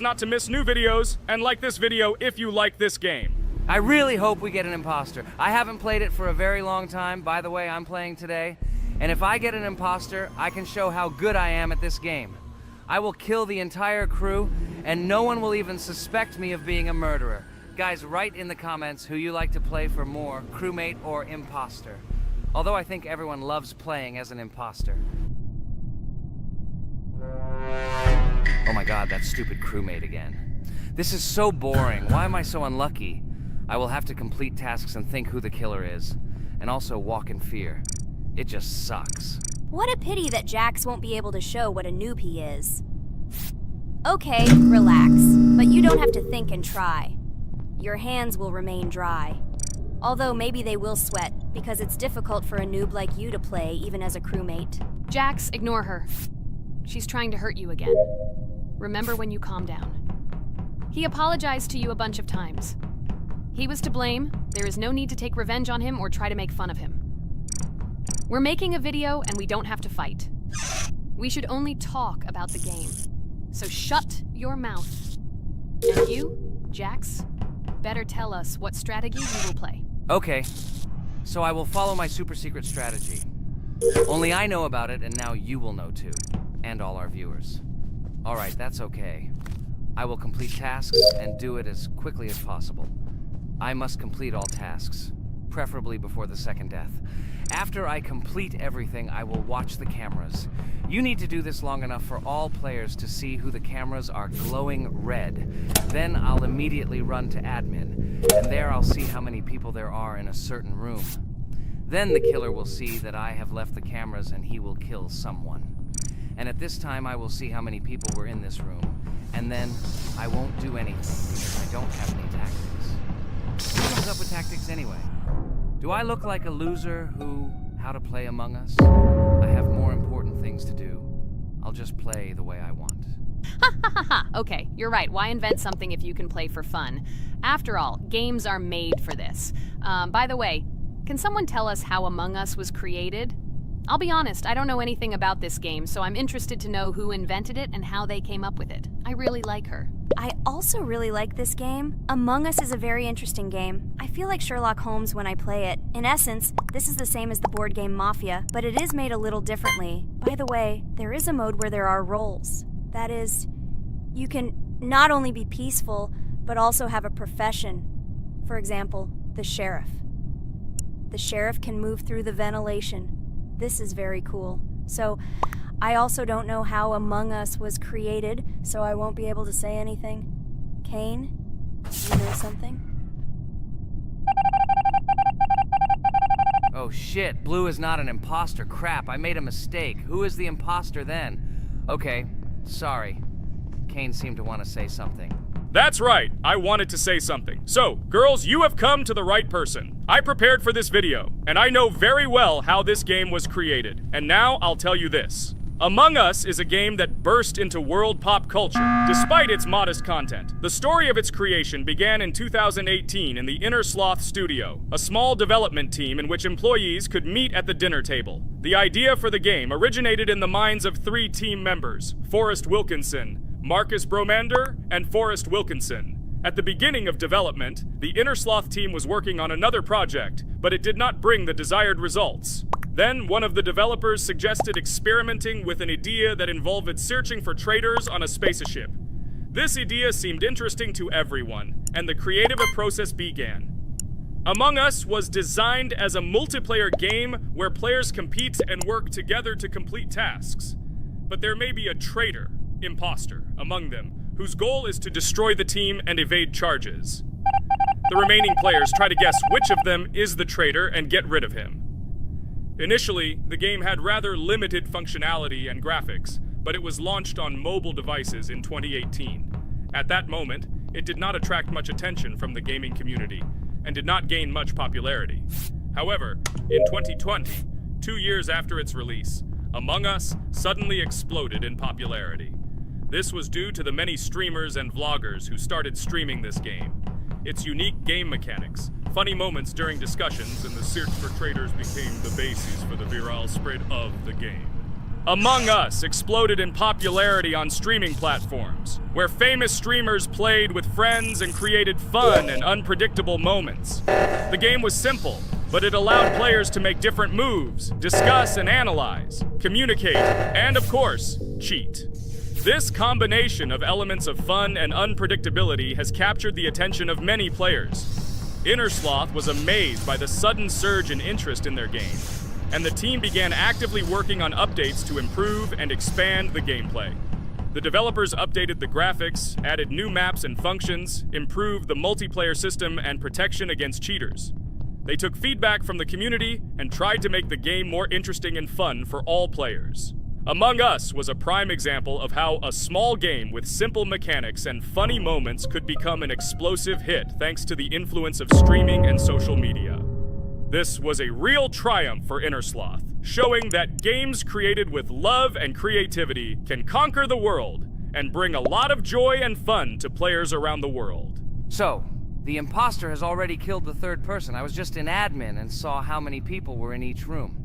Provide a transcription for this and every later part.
not to miss new videos, and like this video if you like this game. I really hope we get an imposter. I haven't played it for a very long time. By the way, I'm playing today. And if I get an imposter, I can show how good I am at this game. I will kill the entire crew, and no one will even suspect me of being a murderer. Guys, write in the comments who you like to play for more, crewmate or imposter. Although I think everyone loves playing as an imposter. Oh my god, that stupid crewmate again. This is so boring. Why am I so unlucky? I will have to complete tasks and think who the killer is, and also walk in fear. It just sucks. What a pity that Jax won't be able to show what a noob he is. Okay, relax, but you don't have to think and try. Your hands will remain dry. Although maybe they will sweat, because it's difficult for a noob like you to play, even as a crewmate. Jax, ignore her. She's trying to hurt you again. Remember when you calm down. He apologized to you a bunch of times. He was to blame. There is no need to take revenge on him or try to make fun of him. We're making a video and we don't have to fight. We should only talk about the game. So shut your mouth. And you, Jax, better tell us what strategy you will play. Okay, so I will follow my super secret strategy. Only I know about it, and now you will know too. And all our viewers. Alright, that's okay. I will complete tasks and do it as quickly as possible. I must complete all tasks, preferably before the second death. After I complete everything, I will watch the cameras. You need to do this long enough for all players to see who the cameras are glowing red. Then I'll immediately run to admin, and there I'll see how many people there are in a certain room. Then the killer will see that I have left the cameras and he will kill someone. And at this time I will see how many people were in this room. And then I won't do anything because I don't have any tactics. Who comes up with tactics anyway? Do I look like a loser who, how to play Among Us? I have more important things to do. I'll just play the way I want. Ha ha ha ha! Okay, you're right. Why invent something if you can play for fun? After all, games are made for this. By the way, can someone tell us how Among Us was created? I'll be honest, I don't know anything about this game, so I'm interested to know who invented it and how they came up with it. I really like her. I also really like this game. Among Us is a very interesting game. I feel like Sherlock Holmes when I play it. In essence, this is the same as the board game Mafia, but it is made a little differently. By the way, there is a mode where there are roles. That is, you can not only be peaceful, but also have a profession. For example, the sheriff. The sheriff can move through the ventilation. This is very cool. So, I also don't know how Among Us was created, so I won't be able to say anything. Kane, you know something? Oh shit, Blue is not an imposter. Crap, I made a mistake. Who is the imposter then? Okay, sorry. Kane seemed to want to say something. That's right, I wanted to say something. So, girls, you have come to the right person. I prepared for this video, and I know very well how this game was created. And now I'll tell you this. Among Us is a game that burst into world pop culture, despite its modest content. The story of its creation began in 2018 in the Inner Sloth Studio, a small development team in which employees could meet at the dinner table. The idea for the game originated in the minds of 3 team members, Forrest Wilkinson, Marcus Bromander, and Forrest Wilkinson. At the beginning of development, the Inner Sloth team was working on another project, but it did not bring the desired results. Then, one of the developers suggested experimenting with an idea that involved searching for traitors on a spaceship. This idea seemed interesting to everyone, and the creative process began. Among Us was designed as a multiplayer game where players compete and work together to complete tasks. But there may be a traitor, imposter, among them, whose goal is to destroy the team and evade charges. The remaining players try to guess which of them is the traitor and get rid of him. Initially, the game had rather limited functionality and graphics, but it was launched on mobile devices in 2018. At that moment, it did not attract much attention from the gaming community, and did not gain much popularity. However, in 2020, 2 years after its release, Among Us suddenly exploded in popularity. This was due to the many streamers and vloggers who started streaming this game. Its unique game mechanics, funny moments during discussions, and the search for traitors became the basis for the viral spread of the game. Among Us exploded in popularity on streaming platforms, where famous streamers played with friends and created fun and unpredictable moments. The game was simple, but it allowed players to make different moves, discuss and analyze, communicate, and of course, cheat. This combination of elements of fun and unpredictability has captured the attention of many players. Innersloth was amazed by the sudden surge in interest in their game, and the team began actively working on updates to improve and expand the gameplay. The developers updated the graphics, added new maps and functions, improved the multiplayer system and protection against cheaters. They took feedback from the community and tried to make the game more interesting and fun for all players. Among Us was a prime example of how a small game with simple mechanics and funny moments could become an explosive hit thanks to the influence of streaming and social media. This was a real triumph for Innersloth, showing that games created with love and creativity can conquer the world and bring a lot of joy and fun to players around the world. So, the imposter has already killed the third person. I was just in admin and saw how many people were in each room.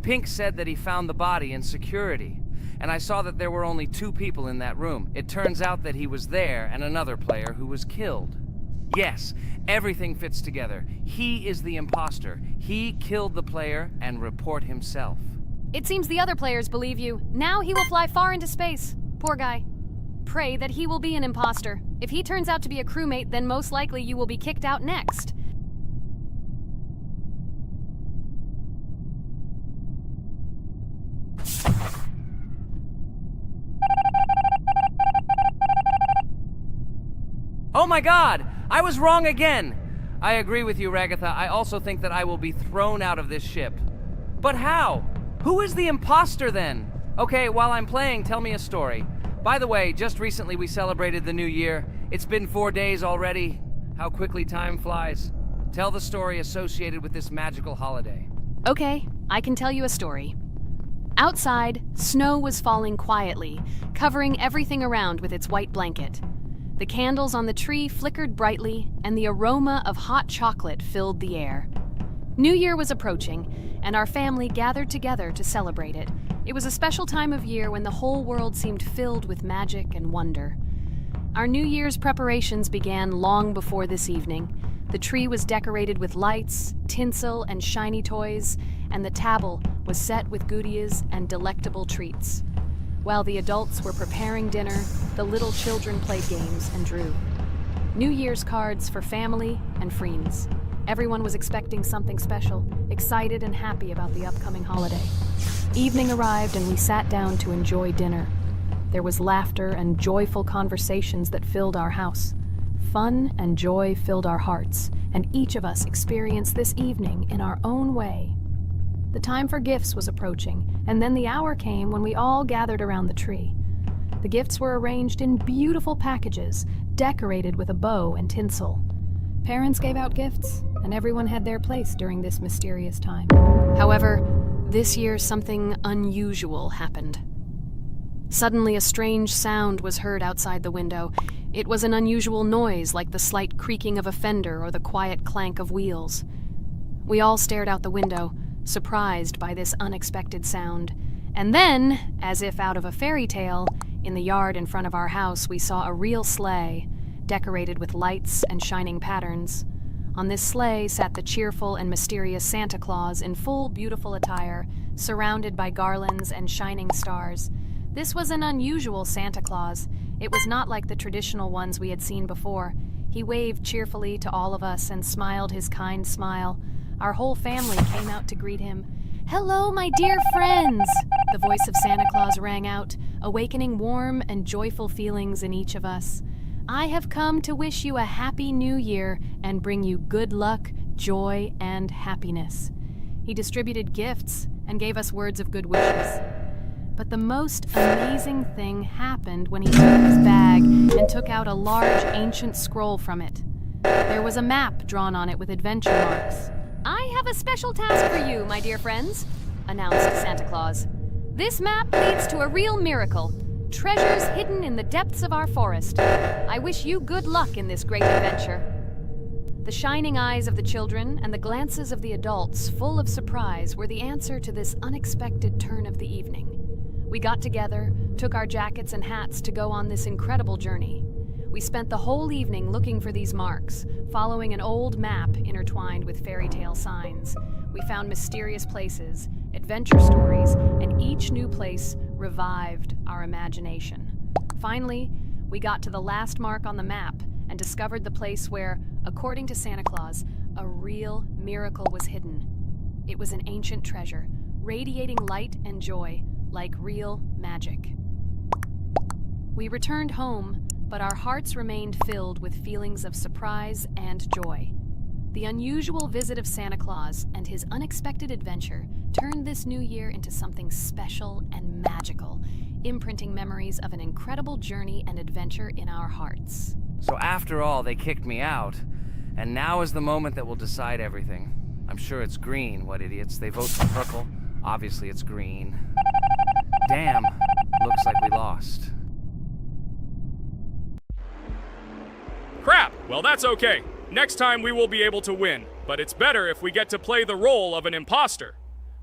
Pink said that he found the body in security, and I saw that there were only 2 people in that room. It turns out that he was there and another player who was killed. Yes, everything fits together. He is the imposter. He killed the player and report himself. It seems the other players believe you. Now he will fly far into space. Poor guy. Pray that he will be an imposter. If he turns out to be a crewmate, then most likely you will be kicked out next. Oh my god! I was wrong again! I agree with you, Ragatha. I also think that I will be thrown out of this ship. But how? Who is the imposter then? Okay, while I'm playing, tell me a story. By the way, just recently we celebrated the new year. It's been 4 days already. How quickly time flies. Tell the story associated with this magical holiday. Okay, I can tell you a story. Outside, snow was falling quietly, covering everything around with its white blanket. The candles on the tree flickered brightly, and the aroma of hot chocolate filled the air. New Year was approaching, and our family gathered together to celebrate it. It was a special time of year when the whole world seemed filled with magic and wonder. Our New Year's preparations began long before this evening. The tree was decorated with lights, tinsel, and shiny toys, and the table was set with goodies and delectable treats. While the adults were preparing dinner, the little children played games and drew. New Year's cards for family and friends. Everyone was expecting something special, excited and happy about the upcoming holiday. Evening arrived and we sat down to enjoy dinner. There was laughter and joyful conversations that filled our house. Fun and joy filled our hearts, and each of us experienced this evening in our own way. The time for gifts was approaching, and then the hour came when we all gathered around the tree. The gifts were arranged in beautiful packages, decorated with a bow and tinsel. Parents gave out gifts, and everyone had their place during this mysterious time. However, this year something unusual happened. Suddenly a strange sound was heard outside the window. It was an unusual noise, like the slight creaking of a fender or the quiet clank of wheels. We all stared out the window, surprised by this unexpected sound. And then, as if out of a fairy tale, in the yard in front of our house we saw a real sleigh, decorated with lights and shining patterns. On this sleigh sat the cheerful and mysterious Santa Claus in full beautiful attire, surrounded by garlands and shining stars. This was an unusual Santa Claus. It was not like the traditional ones we had seen before. He waved cheerfully to all of us and smiled his kind smile. Our whole family came out to greet him. "Hello, my dear friends!" The voice of Santa Claus rang out, awakening warm and joyful feelings in each of us. "I have come to wish you a happy new year and bring you good luck, joy, and happiness." He distributed gifts and gave us words of good wishes. But the most amazing thing happened when he opened his bag and took out a large ancient scroll from it. There was a map drawn on it with adventure marks. "I have a special task for you, my dear friends," announced Santa Claus. "This map leads to a real miracle. Treasures hidden in the depths of our forest. I wish you good luck in this great adventure." The shining eyes of the children and the glances of the adults, full of surprise, were the answer to this unexpected turn of the evening. We got together, took our jackets and hats to go on this incredible journey. We spent the whole evening looking for these marks, following an old map intertwined with fairy tale signs. We found mysterious places, adventure stories, and each new place revived our imagination. Finally, we got to the last mark on the map and discovered the place where, according to Santa Claus, a real miracle was hidden. It was an ancient treasure, radiating light and joy like real magic. We returned home, but our hearts remained filled with feelings of surprise and joy. The unusual visit of Santa Claus and his unexpected adventure turned this new year into something special and magical, imprinting memories of an incredible journey and adventure in our hearts. So after all, they kicked me out, and now is the moment that will decide everything. I'm sure it's green, what idiots. They vote for purple. Obviously it's green. Damn, looks like we lost. Crap! Well, that's okay. Next time we will be able to win, but it's better if we get to play the role of an imposter.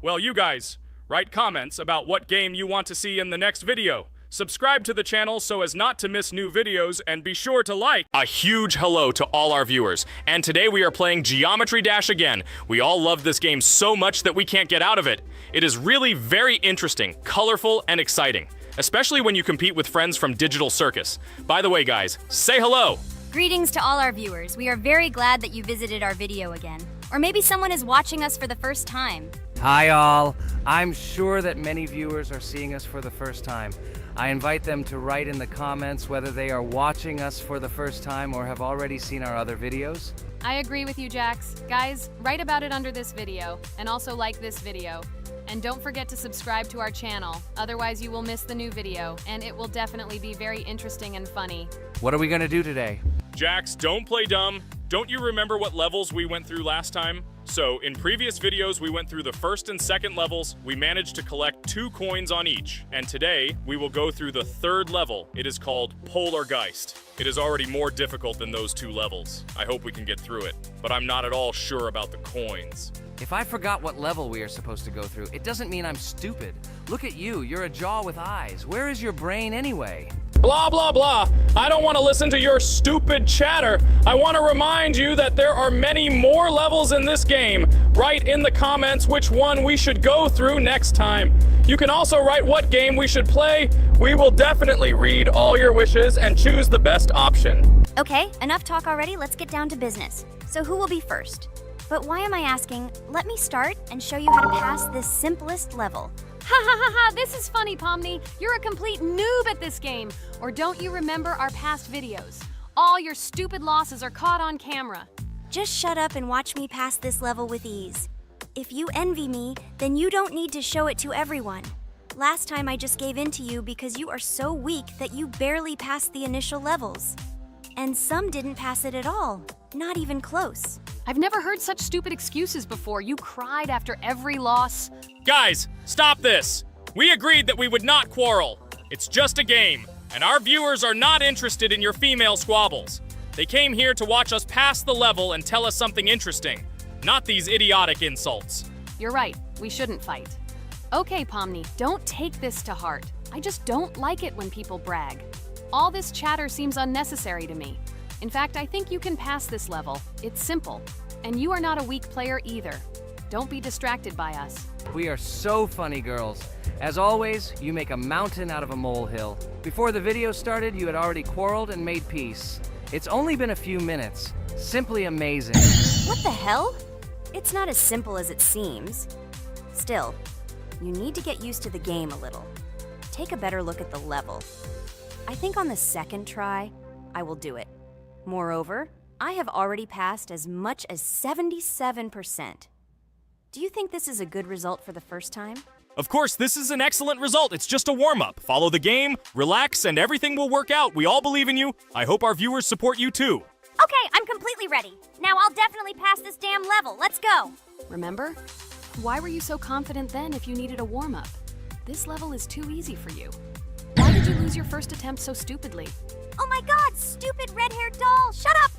Well, you guys, write comments about what game you want to see in the next video. Subscribe to the channel so as not to miss new videos, and be sure to like. A huge hello to all our viewers, and today we are playing Geometry Dash again. We all love this game so much that we can't get out of it. It is really very interesting, colorful, and exciting, especially when you compete with friends from Digital Circus. By the way, guys, say hello! Greetings to all our viewers. We are very glad that you visited our video again. Or maybe someone is watching us for the first time. Hi all. I'm sure that many viewers are seeing us for the first time. I invite them to write in the comments whether they are watching us for the first time or have already seen our other videos. I agree with you, Jax. Guys, write about it under this video, and also like this video. And don't forget to subscribe to our channel, otherwise you will miss the new video, and it will definitely be very interesting and funny. What are we gonna do today? Jax, don't play dumb. Don't you remember what levels we went through last time? So, in previous videos, we went through the first and second levels. We managed to collect 2 coins on each. And today, we will go through the 3rd level. It is called Polargeist. It is already more difficult than those 2 levels. I hope we can get through it, but I'm not at all sure about the coins. If I forgot what level we are supposed to go through, it doesn't mean I'm stupid. Look at you, you're a jaw with eyes. Where is your brain anyway? Blah, blah, blah. I don't want to listen to your stupid chatter. I want to remind you that there are many more levels in this game. Write in the comments which one we should go through next time. You can also write what game we should play. We will definitely read all your wishes and choose the best option. Okay, enough talk already. Let's get down to business. So who will be first? But why am I asking? Let me start and show you how to pass this simplest level. Ha ha ha ha, this is funny, Pomni. You're a complete noob at this game. Or don't you remember our past videos? All your stupid losses are caught on camera. Just shut up and watch me pass this level with ease. If you envy me, then you don't need to show it to everyone. Last time I just gave in to you because you are so weak that you barely passed the initial levels. And some didn't pass it at all, not even close. I've never heard such stupid excuses before. You cried after every loss. Guys, stop this. We agreed that we would not quarrel. It's just a game, and our viewers are not interested in your female squabbles. They came here to watch us pass the level and tell us something interesting, not these idiotic insults. You're right, we shouldn't fight. Okay, Pomni, don't take this to heart. I just don't like it when people brag. All this chatter seems unnecessary to me. In fact, I think you can pass this level. It's simple. And you are not a weak player either. Don't be distracted by us. We are so funny, girls. As always, you make a mountain out of a molehill. Before the video started, you had already quarreled and made peace. It's only been a few minutes. Simply amazing. What the hell? It's not as simple as it seems. Still, you need to get used to the game a little. Take a better look at the level. I think on the second try, I will do it. Moreover, I have already passed as much as 77%. Do you think this is a good result for the first time? Of course, this is an excellent result. It's just a warm-up. Follow the game, relax, and everything will work out. We all believe in you. I hope our viewers support you too. Okay, I'm completely ready. Now I'll definitely pass this damn level. Let's go. Remember? Why were you so confident then if you needed a warm-up? This level is too easy for you. Why did you lose your first attempt so stupidly? Oh my god, stupid red-haired doll! Shut up!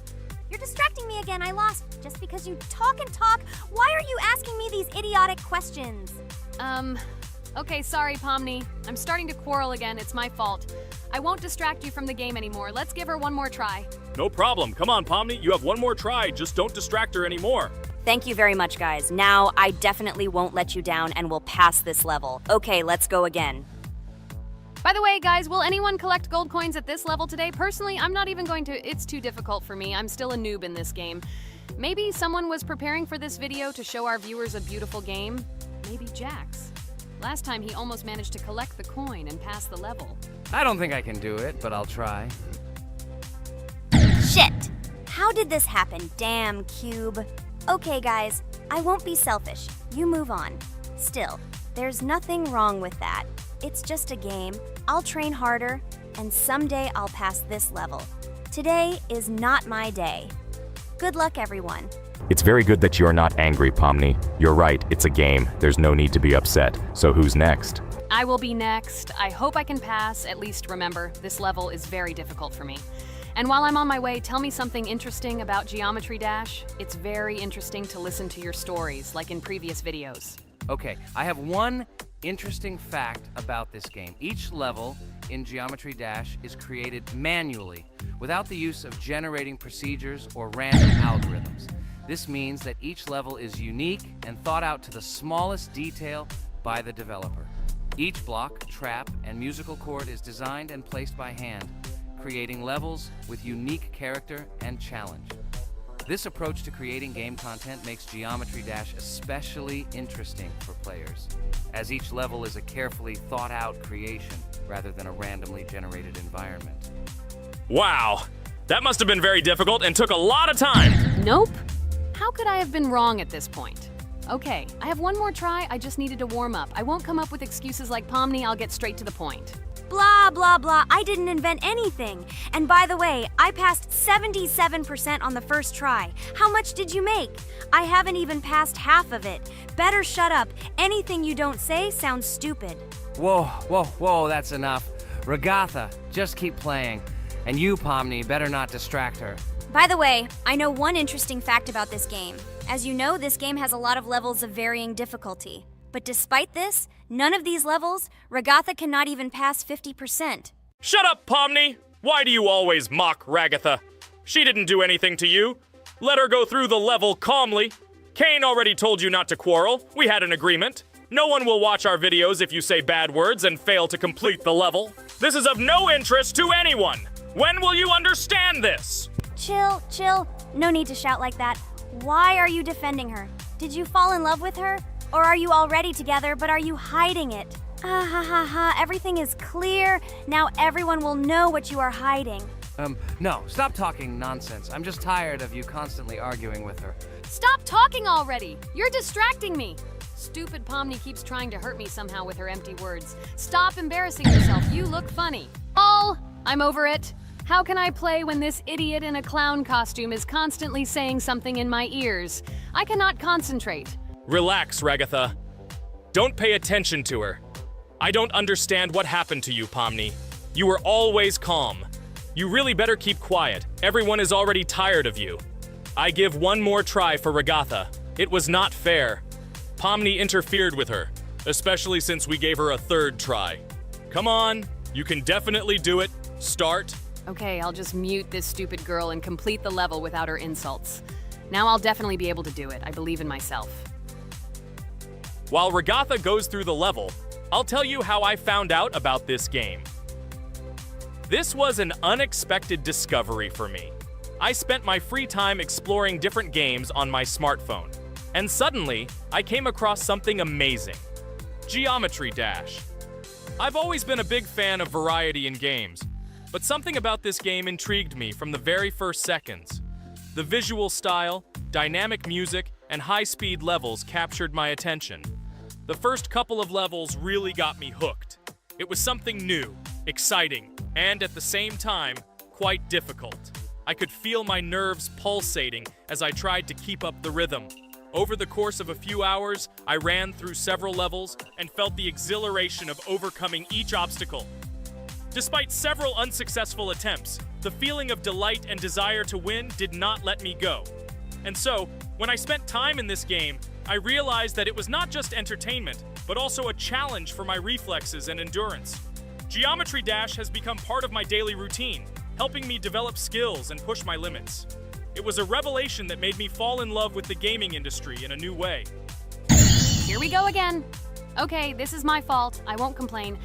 You're distracting me again. I lost. Just because you talk and talk, why are you asking me these idiotic questions? Okay, sorry, Pomni. I'm starting to quarrel again. It's my fault. I won't distract you from the game anymore. Let's give her one more try. No problem. Come on, Pomni. You have one more try. Just don't distract her anymore. Thank you very much, guys. Now, I definitely won't let you down and will pass this level. Okay, let's go again. By the way, guys, will anyone collect gold coins at this level today? Personally, I'm not even going to. It's too difficult for me. I'm still a noob in this game. Maybe someone was preparing for this video to show our viewers a beautiful game. Maybe Jax. Last time he almost managed to collect the coin and pass the level. I don't think I can do it, but I'll try. Shit! How did this happen? Damn, Cube. Okay, guys, I won't be selfish. You move on. Still, there's nothing wrong with that. It's just a game. I'll train harder, and someday I'll pass this level. Today is not my day. Good luck, everyone. It's very good that you are not angry, Pomni. You're right, it's a game. There's no need to be upset. So who's next? I will be next. I hope I can pass. At least remember, this level is very difficult for me. And while I'm on my way, tell me something interesting about Geometry Dash. It's very interesting to listen to your stories, like in previous videos. Okay, I have one interesting fact about this game. Each level in Geometry Dash is created manually, without the use of generating procedures or random algorithms. This means that each level is unique and thought out to the smallest detail by the developer. Each block, trap, and musical chord is designed and placed by hand, creating levels with unique character and challenge. This approach to creating game content makes Geometry Dash especially interesting for players, as each level is a carefully thought-out creation rather than a randomly generated environment. Wow. That must have been very difficult and took a lot of time. Nope. How could I have been wrong at this point? Okay, I have one more try. I just needed to warm up. I won't come up with excuses like Pomni. I'll get straight to the point. Blah, blah, blah. I didn't invent anything. And by the way, I passed 77% on the first try. How much did you make? I haven't even passed half of it. Better shut up. Anything you don't say sounds stupid. Whoa, whoa, whoa, that's enough. Regatha, just keep playing. And you, Pomni, better not distract her. By the way, I know one interesting fact about this game. As you know, this game has a lot of levels of varying difficulty. But despite this, none of these levels, Regatha cannot even pass 50%. Shut up, Pomni! Why do you always mock Ragatha? She didn't do anything to you. Let her go through the level calmly. Kane already told you not to quarrel. We had an agreement. No one will watch our videos if you say bad words and fail to complete the level. This is of no interest to anyone. When will you understand this? Chill, chill. No need to shout like that. Why are you defending her? Did you fall in love with her? Or are you already together, but are you hiding it? Ah ha ha ha, everything is clear. Now everyone will know what you are hiding. No, stop talking nonsense. I'm just tired of you constantly arguing with her. Stop talking already! You're distracting me! Stupid Pomni keeps trying to hurt me somehow with her empty words. Stop embarrassing yourself. You look funny. I'm over it. How can I play when this idiot in a clown costume is constantly saying something in my ears? I cannot concentrate. Relax, Ragatha. Don't pay attention to her. I don't understand what happened to you, Pomni. You were always calm. You really better keep quiet. Everyone is already tired of you. I give one more try for Ragatha. It was not fair. Pomni interfered with her, especially since we gave her a third try. Come on, you can definitely do it. Start. Okay, I'll just mute this stupid girl and complete the level without her insults. Now I'll definitely be able to do it. I believe in myself. While Ragatha goes through the level, I'll tell you how I found out about this game. This was an unexpected discovery for me. I spent my free time exploring different games on my smartphone, and suddenly, I came across something amazing. Geometry Dash. I've always been a big fan of variety in games, but something about this game intrigued me from the very first seconds. The visual style, dynamic music, and high-speed levels captured my attention. The first couple of levels really got me hooked. It was something new, exciting, and at the same time, quite difficult. I could feel my nerves pulsating as I tried to keep up the rhythm. Over the course of a few hours, I ran through several levels and felt the exhilaration of overcoming each obstacle. Despite several unsuccessful attempts, the feeling of delight and desire to win did not let me go. And so, when I spent time in this game, I realized that it was not just entertainment, but also a challenge for my reflexes and endurance. Geometry Dash has become part of my daily routine, helping me develop skills and push my limits. It was a revelation that made me fall in love with the gaming industry in a new way. Here we go again. Okay, this is my fault. I won't complain.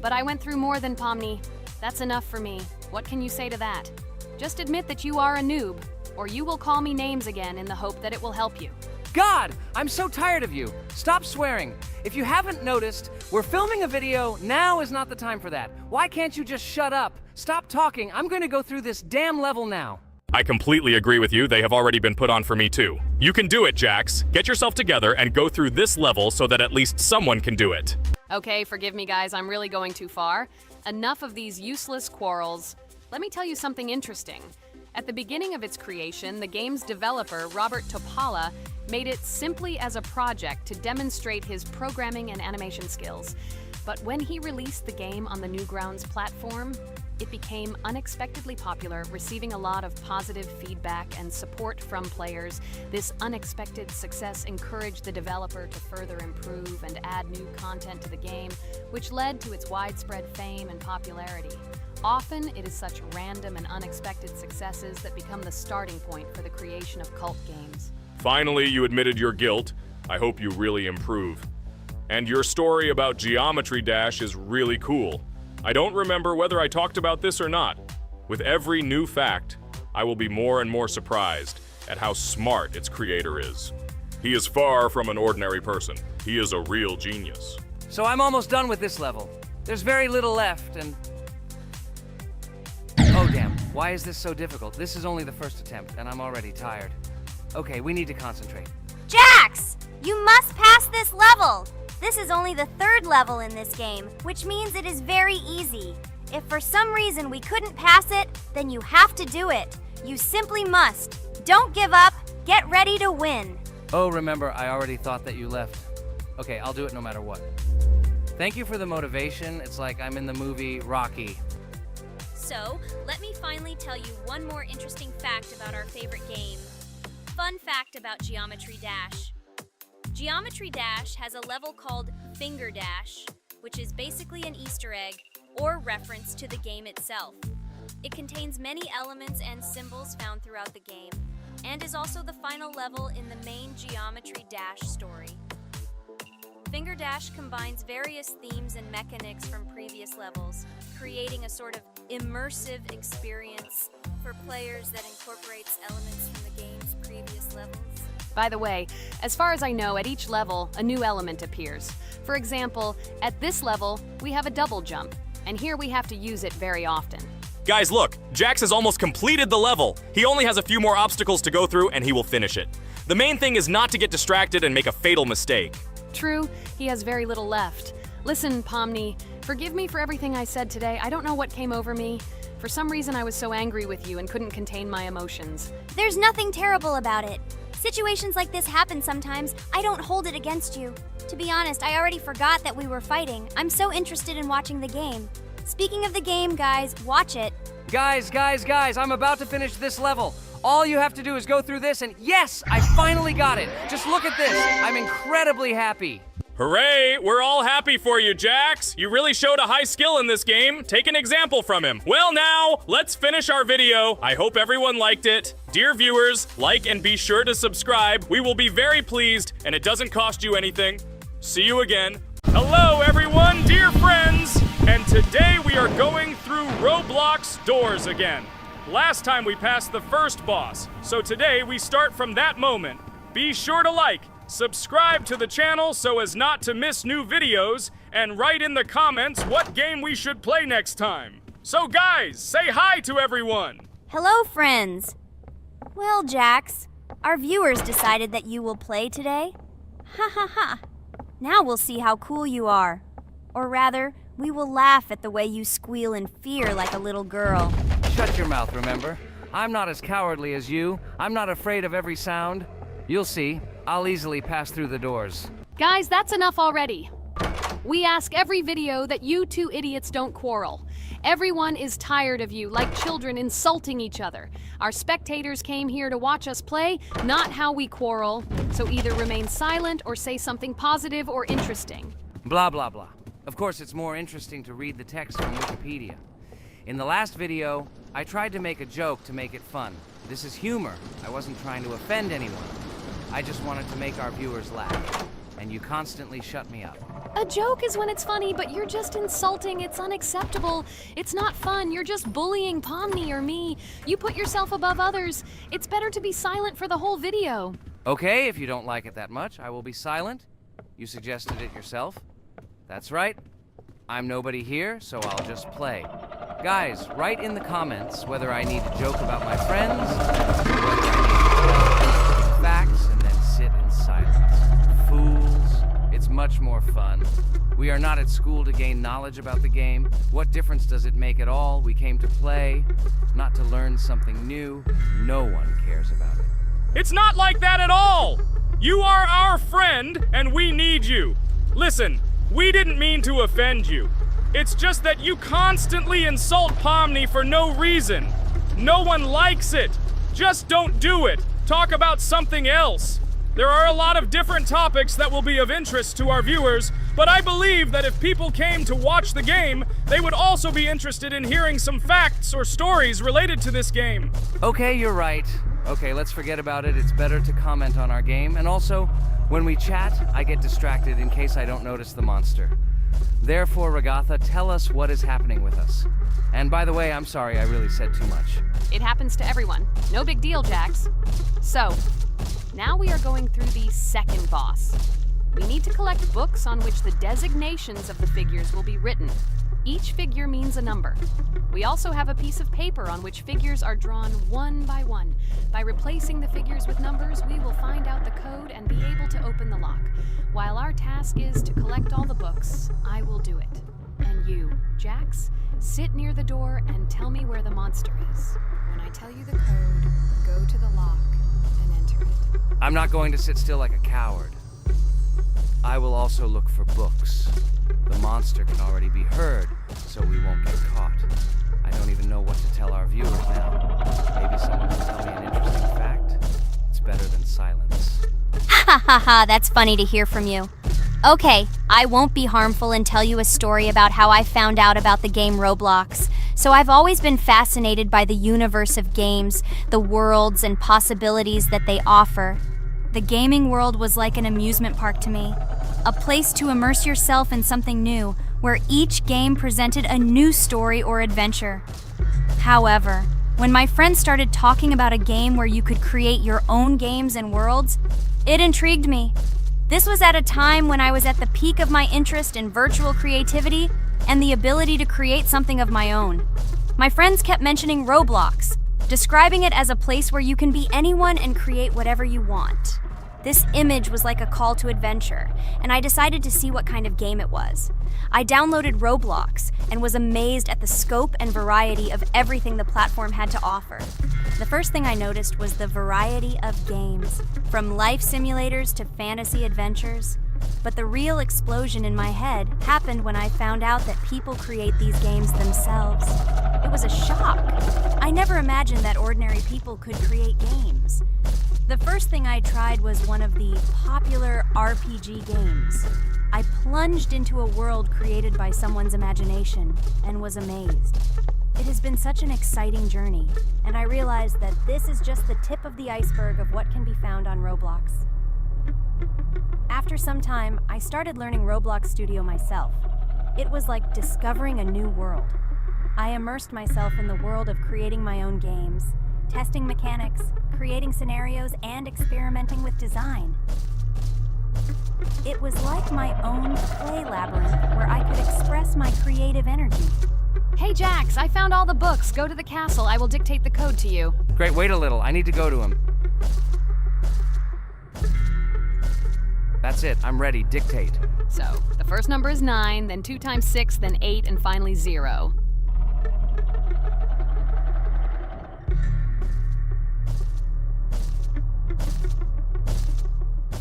But I went through more than Pomni. That's enough for me. What can you say to that? Just admit that you are a noob, or you will call me names again in the hope that it will help you. God, I'm so tired of you. Stop swearing. If you haven't noticed, we're filming a video. Now is not the time for that. Why can't you just shut up? Stop talking. I'm going to go through this damn level now. I completely agree with you. They have already been put on for me too. You can do it, Jax. Get yourself together and go through this level so that at least someone can do it. Okay, forgive me guys, I'm really going too far. Enough of these useless quarrels. Let me tell you something interesting. At the beginning of its creation, the game's developer, Robert Topala, made it simply as a project to demonstrate his programming and animation skills. But when he released the game on the Newgrounds platform, it became unexpectedly popular, receiving a lot of positive feedback and support from players. This unexpected success encouraged the developer to further improve and add new content to the game, which led to its widespread fame and popularity. Often, it is such random and unexpected successes that become the starting point for the creation of cult games. Finally, you admitted your guilt. I hope you really improve. And your story about Geometry Dash is really cool. I don't remember whether I talked about this or not. With every new fact, I will be more and more surprised at how smart its creator is. He is far from an ordinary person. He is a real genius. So I'm almost done with this level. There's very little left, and... Oh damn, why is this so difficult? This is only the first attempt, and I'm already tired. Okay, we need to concentrate. Jax! You must pass this level! This is only the third level in this game, which means it is very easy. If for some reason we couldn't pass it, then you have to do it. You simply must. Don't give up. Get ready to win. Oh, remember, I already thought that you left. Okay, I'll do it no matter what. Thank you for the motivation. It's like I'm in the movie Rocky. So, let me finally tell you one more interesting fact about our favorite game. Fun fact about Geometry Dash. Geometry Dash has a level called Finger Dash, which is basically an Easter egg or reference to the game itself. It contains many elements and symbols found throughout the game, and is also the final level in the main Geometry Dash story. Finger Dash combines various themes and mechanics from previous levels, creating a sort of immersive experience for players that incorporates elements from the game's previous levels. By the way, as far as I know, at each level, a new element appears. For example, at this level, we have a double jump, and here we have to use it very often. Guys, look, Jax has almost completed the level. He only has a few more obstacles to go through, and he will finish it. The main thing is not to get distracted and make a fatal mistake. True, he has very little left. Listen, Pomni, forgive me for everything I said today. I don't know what came over me. For some reason, I was so angry with you and couldn't contain my emotions. There's nothing terrible about it. Situations like this happen sometimes. I don't hold it against you. To be honest, I already forgot that we were fighting. I'm so interested in watching the game. Speaking of the game, guys, watch it. Guys, I'm about to finish this level. All you have to do is go through this, and yes, I finally got it. Just look at this. I'm incredibly happy. Hooray! We're all happy for you, Jax. You really showed a high skill in this game. Take an example from him. Well now, let's finish our video. I hope everyone liked it. Dear viewers, like and be sure to subscribe. We will be very pleased, and it doesn't cost you anything. See you again. Hello everyone, dear friends! And today we are going through Roblox doors again. Last time we passed the first boss, so today we start from that moment. Be sure to like, subscribe to the channel so as not to miss new videos, and write in the comments what game we should play next time. So guys, say hi to everyone! Hello, friends. Well, Jax, our viewers decided that you will play today. Ha ha ha. Now we'll see how cool you are. Or rather, we will laugh at the way you squeal in fear like a little girl. Shut your mouth, remember? I'm not as cowardly as you. I'm not afraid of every sound. You'll see. I'll easily pass through the doors. Guys, that's enough already. We ask every video that you two idiots don't quarrel. Everyone is tired of you, like children insulting each other. Our spectators came here to watch us play, not how we quarrel. So either remain silent or say something positive or interesting. Blah, blah, blah. Of course, it's more interesting to read the text from Wikipedia. In the last video, I tried to make a joke to make it fun. This is humor. I wasn't trying to offend anyone. I just wanted to make our viewers laugh. And you constantly shut me up. A joke is when it's funny, but you're just insulting. It's unacceptable. It's not fun. You're just bullying Pomni or me. You put yourself above others. It's better to be silent for the whole video. Okay, if you don't like it that much, I will be silent. You suggested it yourself. That's right. I'm nobody here, so I'll just play. Guys, write in the comments whether I need to joke about my friends, or whether I need to give facts and then sit in silence. Fools. It's much more fun. We are not at school to gain knowledge about the game. What difference does it make at all? We came to play, not to learn something new. No one cares about it. It's not like that at all! You are our friend, and we need you. Listen, we didn't mean to offend you. It's just that you constantly insult Pomni for no reason. No one likes it. Just don't do it. Talk about something else. There are a lot of different topics that will be of interest to our viewers, but I believe that if people came to watch the game, they would also be interested in hearing some facts or stories related to this game. Okay, you're right. Okay, let's forget about it. It's better to comment on our game. And also, when we chat, I get distracted in case I don't notice the monster. Therefore, Ragatha, tell us what is happening with us. And by the way, I'm sorry, I really said too much. It happens to everyone. No big deal, Jax. So, now we are going through the second boss. We need to collect books on which the designations of the figures will be written. Each figure means a number. We also have a piece of paper on which figures are drawn one by one. By replacing the figures with numbers, we will find out the code and be able to open the lock. While our task is to collect all the books, I will do it. And you, Jax, sit near the door and tell me where the monster is. When I tell you the code, go to the lock and enter it. I'm not going to sit still like a coward. I will also look for books. The monster can already be heard, so we won't get caught. I don't even know what to tell our viewers now. Maybe someone can tell me an interesting fact? It's better than silence. Ha ha ha, that's funny to hear from you. Okay, I won't be harmful and tell you a story about how I found out about the game Roblox. So I've always been fascinated by the universe of games, the worlds and possibilities that they offer. The gaming world was like an amusement park to me, a place to immerse yourself in something new, where each game presented a new story or adventure. However, when my friends started talking about a game where you could create your own games and worlds, it intrigued me. This was at a time when I was at the peak of my interest in virtual creativity and the ability to create something of my own. My friends kept mentioning Roblox, describing it as a place where you can be anyone and create whatever you want. This image was like a call to adventure, and I decided to see what kind of game it was. I downloaded Roblox and was amazed at the scope and variety of everything the platform had to offer. The first thing I noticed was the variety of games, from life simulators to fantasy adventures. But the real explosion in my head happened when I found out that people create these games themselves. It was a shock. I never imagined that ordinary people could create games. The first thing I tried was one of the popular RPG games. I plunged into a world created by someone's imagination and was amazed. It has been such an exciting journey, and I realized that this is just the tip of the iceberg of what can be found on Roblox. After some time, I started learning Roblox Studio myself. It was like discovering a new world. I immersed myself in the world of creating my own games, testing mechanics, creating scenarios, and experimenting with design. It was like my own play labyrinth where I could express my creative energy. Hey, Jax, I found all the books. Go to the castle. I will dictate the code to you. Great, wait a little. I need to go to him. That's it. I'm ready. Dictate. So, the first number is 9, then 2 times 6, then 8, and finally 0.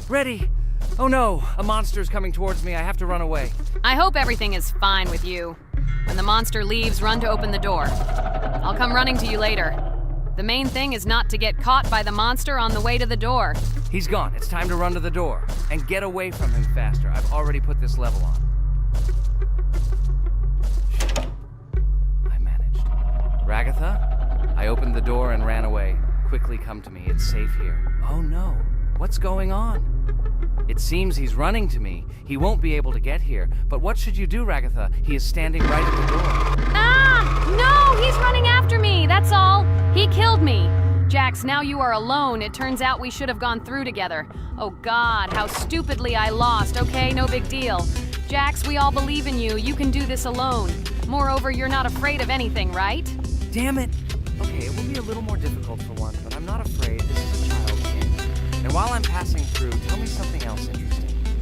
Ready! Oh no! A monster's coming towards me. I have to run away. I hope everything is fine with you. When the monster leaves, run to open the door. I'll come running to you later. The main thing is not to get caught by the monster on the way to the door. He's gone. It's time to run to the door. And get away from him faster. I've already put this level on. I managed. Ragatha? I opened the door and ran away. Quickly come to me. It's safe here. Oh no. What's going on? It seems he's running to me. He won't be able to get here. But what should you do, Ragatha? He is standing right at the door. Ah! No! He's running after me! That's all! He killed me! Jax, now you are alone. It turns out we should have gone through together. Oh God, how stupidly I lost. Okay, no big deal. Jax, we all believe in you. You can do this alone. Moreover, you're not afraid of anything, right? Damn it! Okay, it will be a little more difficult for one, but I'm not afraid. This is a child's game. And while I'm passing through, tell me something else interesting.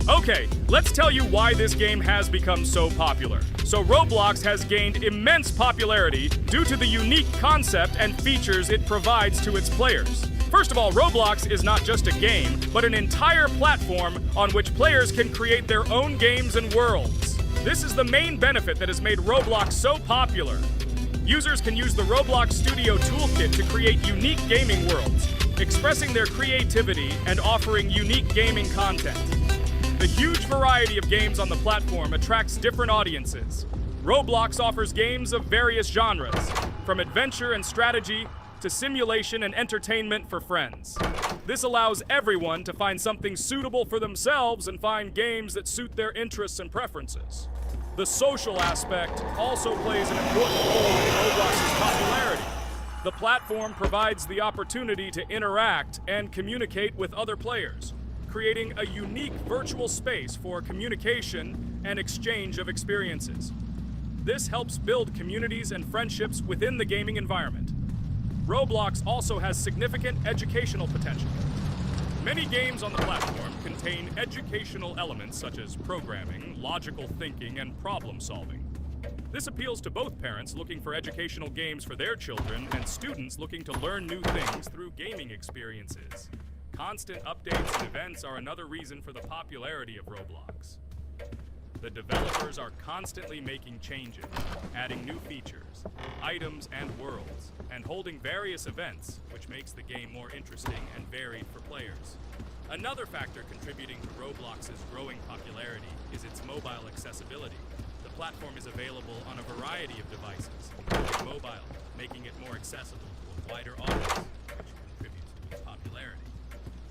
Okay, let's tell you why this game has become so popular. So Roblox has gained immense popularity due to the unique concept and features it provides to its players. First of all, Roblox is not just a game, but an entire platform on which players can create their own games and worlds. This is the main benefit that has made Roblox so popular. Users can use the Roblox Studio Toolkit to create unique gaming worlds, expressing their creativity and offering unique gaming content. The huge variety of games on the platform attracts different audiences. Roblox offers games of various genres, from adventure and strategy to simulation and entertainment for friends. This allows everyone to find something suitable for themselves and find games that suit their interests and preferences. The social aspect also plays an important role in Roblox's popularity. The platform provides the opportunity to interact and communicate with other players, creating a unique virtual space for communication and exchange of experiences. This helps build communities and friendships within the gaming environment. Roblox also has significant educational potential. Many games on the platform contain educational elements such as programming, logical thinking, and problem solving. This appeals to both parents looking for educational games for their children and students looking to learn new things through gaming experiences. Constant updates and events are another reason for the popularity of Roblox. The developers are constantly making changes, adding new features, items, and worlds, and holding various events, which makes the game more interesting and varied for players. Another factor contributing to Roblox's growing popularity is its mobile accessibility. The platform is available on a variety of devices, including mobile, making it more accessible to a wider audience, which contributes to its popularity.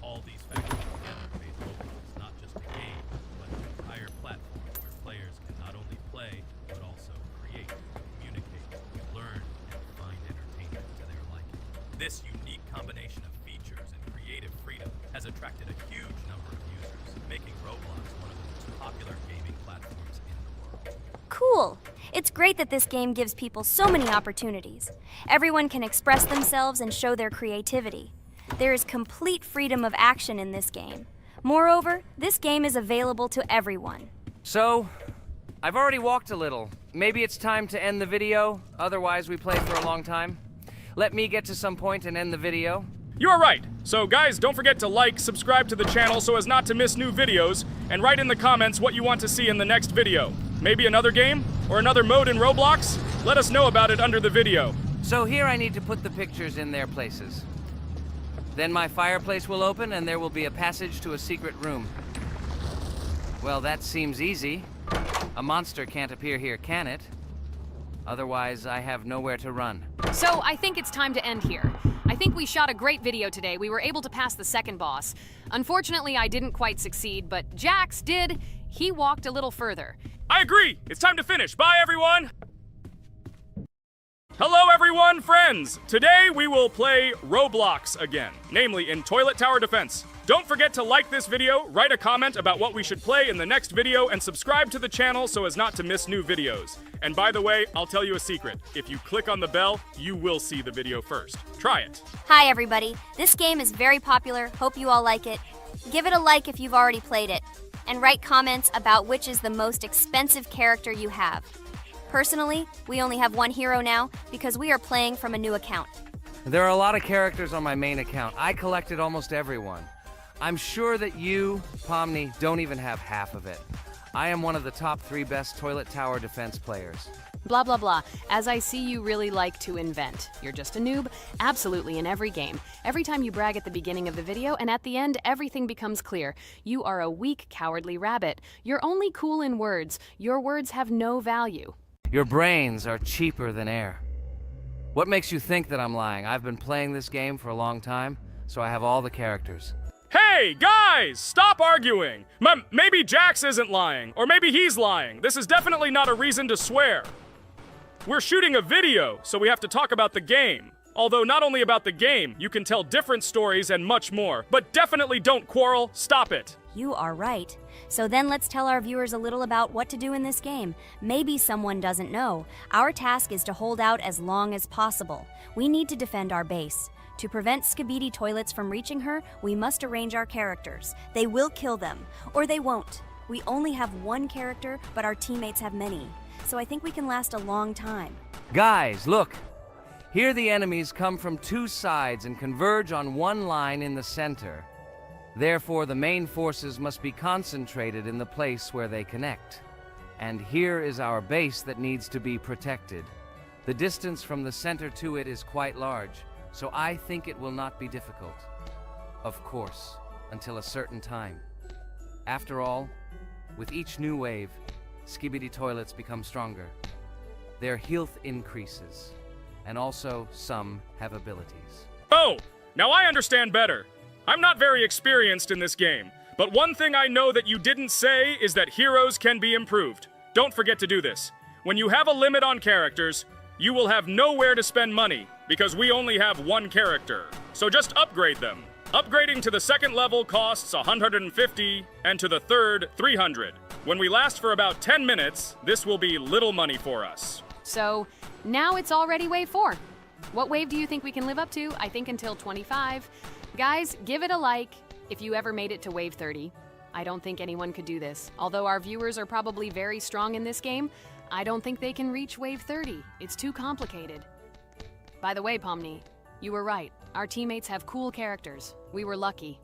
All these factors together made Roblox not just a game, but an entire platform where players can not only play, but also create, communicate, learn, and find entertainment to their liking. This unique combination of features and creative freedom has attracted a huge number of users, making Roblox one of the most popular gaming platforms in the world. Cool! It's great that this game gives people so many opportunities. Everyone can express themselves and show their creativity. There is complete freedom of action in this game. Moreover, this game is available to everyone. So, I've already walked a little. Maybe it's time to end the video, otherwise we play for a long time. Let me get to some point and end the video. You are right. So guys, don't forget to like, subscribe to the channel so as not to miss new videos, and write in the comments what you want to see in the next video. Maybe another game? Or another mode in Roblox? Let us know about it under the video. So here I need to put the pictures in their places. Then my fireplace will open and there will be a passage to a secret room. Well, that seems easy. A monster can't appear here, can it? Otherwise, I have nowhere to run. So I think it's time to end here. I think we shot a great video today. We were able to pass the second boss. Unfortunately, I didn't quite succeed, but Jax did. He walked a little further. I agree! It's time to finish. Bye, everyone! Hello, everyone, friends! Today we will play Roblox again, namely in Toilet Tower Defense. Don't forget to like this video, write a comment about what we should play in the next video, and subscribe to the channel so as not to miss new videos. And by the way, I'll tell you a secret. If you click on the bell, you will see the video first. Try it. Hi everybody, this game is very popular, hope you all like it. Give it a like if you've already played it, and write comments about which is the most expensive character you have. Personally, we only have one hero now because we are playing from a new account. There are a lot of characters on my main account. I collected almost everyone. I'm sure that you, Pomni, don't even have half of it. I am one of the top 3 best Toilet Tower Defense players. Blah, blah, blah. As I see, you really like to invent. You're just a noob? Absolutely, in every game. Every time you brag at the beginning of the video, and at the end, everything becomes clear. You are a weak, cowardly rabbit. You're only cool in words. Your words have no value. Your brains are cheaper than air. What makes you think that I'm lying? I've been playing this game for a long time, so I have all the characters. Hey, guys! Stop arguing! Maybe Jax isn't lying, or maybe he's lying. This is definitely not a reason to swear. We're shooting a video, so we have to talk about the game. Although not only about the game, you can tell different stories and much more. But definitely don't quarrel. Stop it. You are right. So then let's tell our viewers a little about what to do in this game. Maybe someone doesn't know. Our task is to hold out as long as possible. We need to defend our base. To prevent Skibidi Toilets from reaching her, we must arrange our characters. They will kill them, or they won't. We only have one character, but our teammates have many. So I think we can last a long time. Guys, look! Here the enemies come from two sides and converge on one line in the center. Therefore, the main forces must be concentrated in the place where they connect. And here is our base that needs to be protected. The distance from the center to it is quite large, so I think it will not be difficult. Of course, until a certain time. After all, with each new wave, Skibidi Toilets become stronger. Their health increases, and also some have abilities. Oh, now I understand better. I'm not very experienced in this game, but one thing I know that you didn't say is that heroes can be improved. Don't forget to do this. When you have a limit on characters, you will have nowhere to spend money, because we only have one character. So just upgrade them. Upgrading to the second level costs 150, and to the third, 300. When we last for about 10 minutes, this will be little money for us. So, now it's already wave 4. What wave do you think we can live up to? I think until 25. Guys, give it a like if you ever made it to wave 30. I don't think anyone could do this. Although our viewers are probably very strong in this game, I don't think they can reach wave 30. It's too complicated. By the way, Pomni, you were right. Our teammates have cool characters. We were lucky.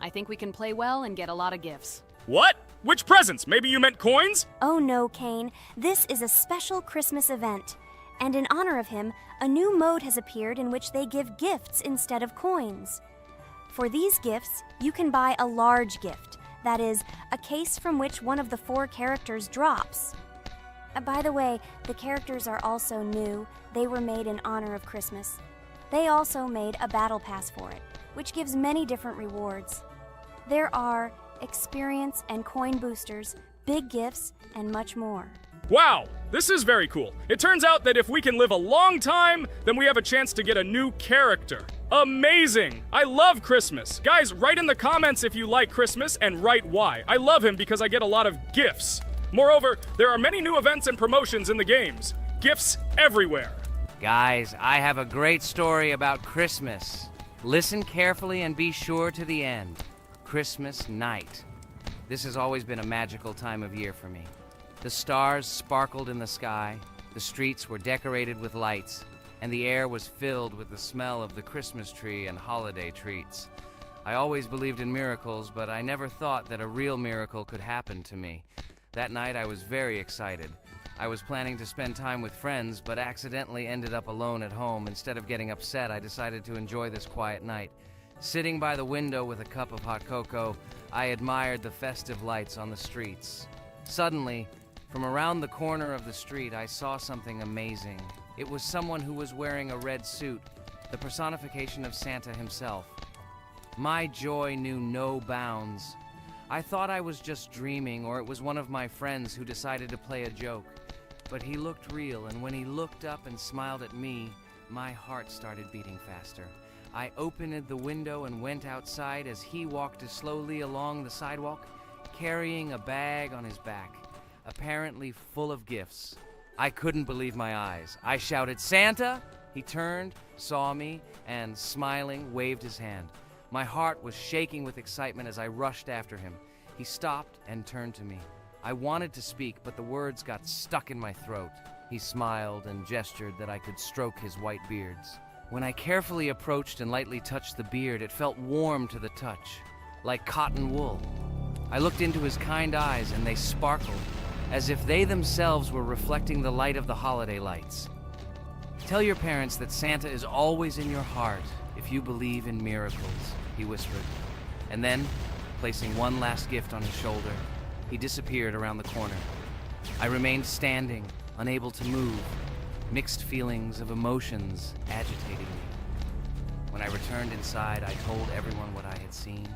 I think we can play well and get a lot of gifts. What? Which presents? Maybe you meant coins? Oh no, Kane. This is a special Christmas event. And in honor of him, a new mode has appeared in which they give gifts instead of coins. For these gifts, you can buy a large gift. That is, a case from which one of the 4 characters drops. By the way, the characters are also new. They were made in honor of Christmas. They also made a battle pass for it, which gives many different rewards. There are experience and coin boosters, big gifts, and much more. Wow, this is very cool. It turns out that if we can live a long time, then we have a chance to get a new character. Amazing! I love Christmas. Guys, write in the comments if you like Christmas and write why. I love him because I get a lot of gifts. Moreover, there are many new events and promotions in the games. Gifts everywhere. Guys, I have a great story about Christmas. Listen carefully and be sure to the end. Christmas night. This has always been a magical time of year for me. The stars sparkled in the sky, the streets were decorated with lights, and the air was filled with the smell of the Christmas tree and holiday treats. I always believed in miracles, but I never thought that a real miracle could happen to me. That night I was very excited. I was planning to spend time with friends, but accidentally ended up alone at home. Instead of getting upset, I decided to enjoy this quiet night. Sitting by the window with a cup of hot cocoa, I admired the festive lights on the streets. Suddenly, from around the corner of the street, I saw something amazing. It was someone who was wearing a red suit, the personification of Santa himself. My joy knew no bounds. I thought I was just dreaming, or it was one of my friends who decided to play a joke. But he looked real, and when he looked up and smiled at me, my heart started beating faster. I opened the window and went outside as he walked slowly along the sidewalk, carrying a bag on his back, apparently full of gifts. I couldn't believe my eyes. I shouted, "Santa!" He turned, saw me, and smiling, waved his hand. My heart was shaking with excitement as I rushed after him. He stopped and turned to me. I wanted to speak, but the words got stuck in my throat. He smiled and gestured that I could stroke his white beards. When I carefully approached and lightly touched the beard, it felt warm to the touch, like cotton wool. I looked into his kind eyes, and they sparkled. as if they themselves were reflecting the light of the holiday lights. Tell your parents that Santa is always in your heart if you believe in miracles, he whispered. And then, placing one last gift on his shoulder, he disappeared around the corner. I remained standing, unable to move, mixed feelings of emotions agitating me. When I returned inside, I told everyone what I had seen.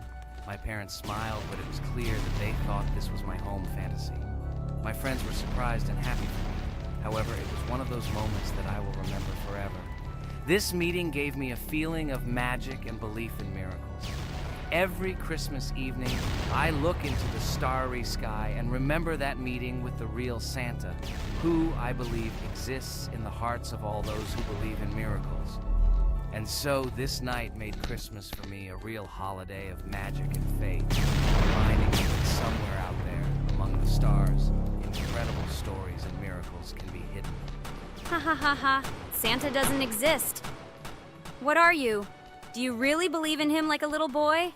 My parents smiled, but it was clear that they thought this was my home fantasy. My friends were surprised and happy for me. However, it was one of those moments that I will remember forever. This meeting gave me a feeling of magic and belief in miracles. Every Christmas evening, I look into the starry sky and remember that meeting with the real Santa, who, I believe, exists in the hearts of all those who believe in miracles. And so this night made Christmas for me a real holiday of magic and faith, reminding me that somewhere out there, among the stars, incredible stories and miracles can be hidden. Ha ha ha ha. Santa doesn't exist. What are you? Do you really believe in him like a little boy?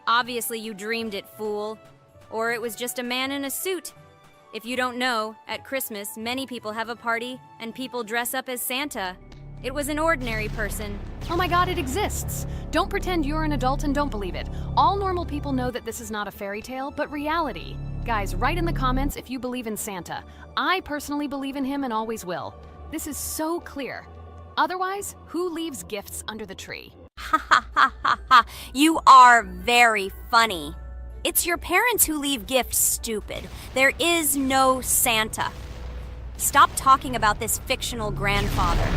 Obviously you dreamed it, fool. Or it was just a man in a suit. If you don't know, at Christmas, many people have a party and people dress up as Santa. It was an ordinary person. Oh my god, it exists! Don't pretend you're an adult and don't believe it. All normal people know that this is not a fairy tale, but reality. Guys, write in the comments if you believe in Santa. I personally believe in him and always will. This is so clear. Otherwise, who leaves gifts under the tree? Ha ha ha ha ha. You are very funny. It's your parents who leave gifts, stupid. There is no Santa. Stop talking about this fictional grandfather.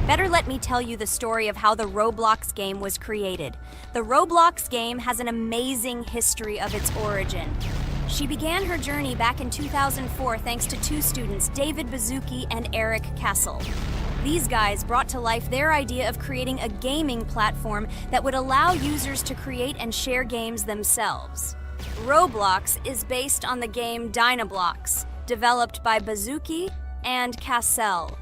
Better let me tell you the story of how the Roblox game was created. The Roblox game has an amazing history of its origin. She began her journey back in 2004 thanks to two students, David Bazuki and Eric Castle. These guys brought to life their idea of creating a gaming platform that would allow users to create and share games themselves. Roblox is based on the game Dynablox, developed by Bazuki and Cassell.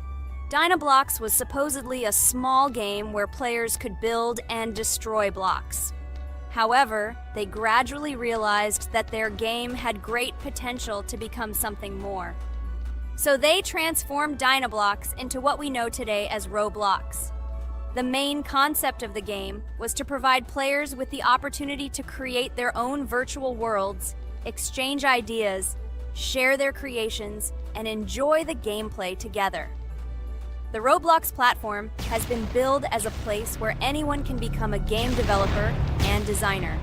Dynablox was supposedly a small game where players could build and destroy blocks. However, they gradually realized that their game had great potential to become something more. So they transformed Dynablox into what we know today as Roblox. The main concept of the game was to provide players with the opportunity to create their own virtual worlds, exchange ideas, share their creations, and enjoy the gameplay together. The Roblox platform has been billed as a place where anyone can become a game developer and designer.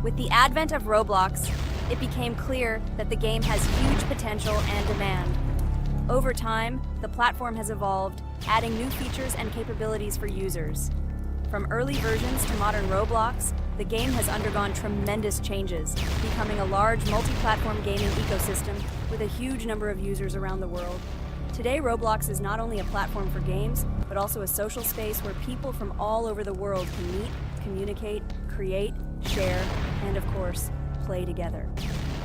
With the advent of Roblox, it became clear that the game has huge potential and demand. Over time, the platform has evolved, adding new features and capabilities for users. From early versions to modern Roblox, the game has undergone tremendous changes, becoming a large multi-platform gaming ecosystem with a huge number of users around the world. Today, Roblox is not only a platform for games, but also a social space where people from all over the world can meet, communicate, create, share, and of course, play together.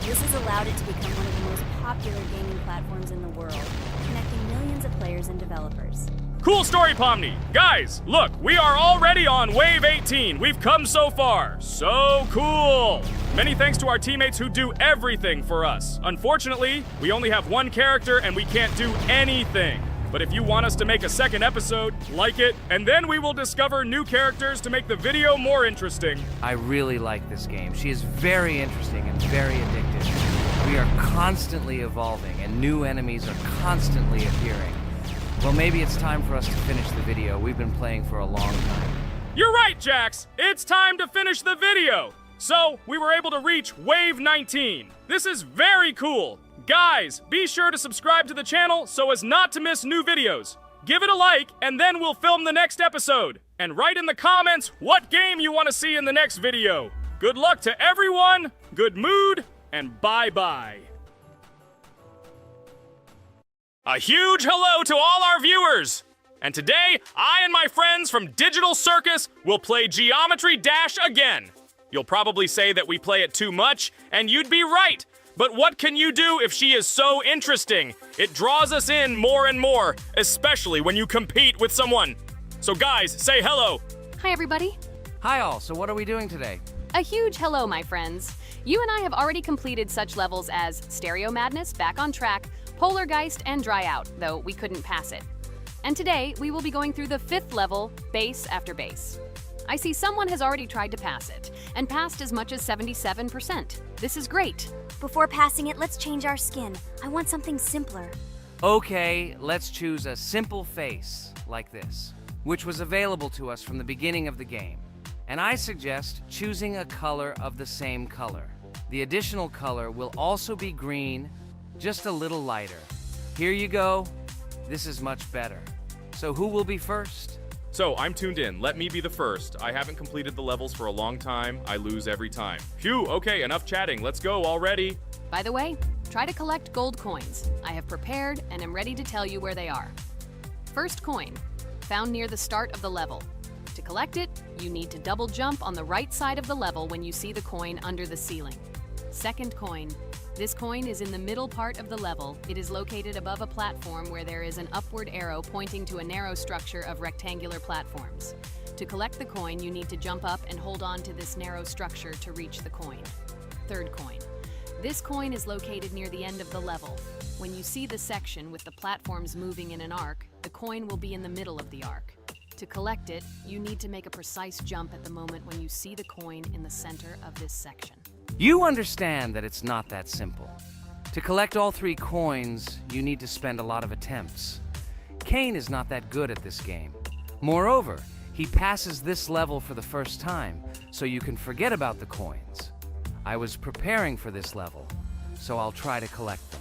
This has allowed it to become one of the most popular gaming platforms in the world, connecting millions of players and developers. Cool story, Pomni. Guys, look, we are already on Wave 18. We've come so far. So cool. Many thanks to our teammates who do everything for us. Unfortunately, we only have one character and we can't do anything. But if you want us to make a second episode, like it, and then we will discover new characters to make the video more interesting. I really like this game. She is very interesting and very addictive. We are constantly evolving and new enemies are constantly appearing. Well, maybe it's time for us to finish the video. We've been playing for a long time. You're right, Jax. It's time to finish the video. So, we were able to reach Wave 19. This is very cool. Guys, be sure to subscribe to the channel so as not to miss new videos. Give it a like, and then we'll film the next episode. And write in the comments what game you want to see in the next video. Good luck to everyone, good mood, and bye-bye. A huge hello to all our viewers! And today, I and my friends from Digital Circus will play Geometry Dash again. You'll probably say that we play it too much, and you'd be right. But what can you do if she is so interesting? It draws us in more and more, especially when you compete with someone. So guys, say hello. Hi, everybody. Hi all, so what are we doing today? A huge hello, my friends. You and I have already completed such levels as Stereo Madness, Back on Track, Polargeist, and Dry Out, though we couldn't pass it. And today, we will be going through the 5th level, Base After Base. I see someone has already tried to pass it, and passed as much as 77%. This is great. Before passing it, let's change our skin. I want something simpler. Okay, let's choose a simple face, like this, which was available to us from the beginning of the game. And I suggest choosing a color of the same color. The additional color will also be green, just a little lighter. Here you go. This is much better. So who will be first? So, I'm tuned in. Let me be the first. I haven't completed the levels for a long time. I lose every time. Phew, okay, enough chatting. Let's go already. By the way, try to collect gold coins. I have prepared and am ready to tell you where they are. First coin, found near the start of the level. To collect it, you need to double jump on the right side of the level when you see the coin under the ceiling. Second coin. This coin is in the middle part of the level. It is located above a platform where there is an upward arrow pointing to a narrow structure of rectangular platforms. To collect the coin, you need to jump up and hold on to this narrow structure to reach the coin. Third coin. This coin is located near the end of the level. When you see the section with the platforms moving in an arc, the coin will be in the middle of the arc. To collect it, you need to make a precise jump at the moment when you see the coin in the center of this section. You understand that it's not that simple. To collect all 3 coins, you need to spend a lot of attempts. Cain is not that good at this game. Moreover, he passes this level for the first time, so you can forget about the coins. I was preparing for this level, so I'll try to collect them.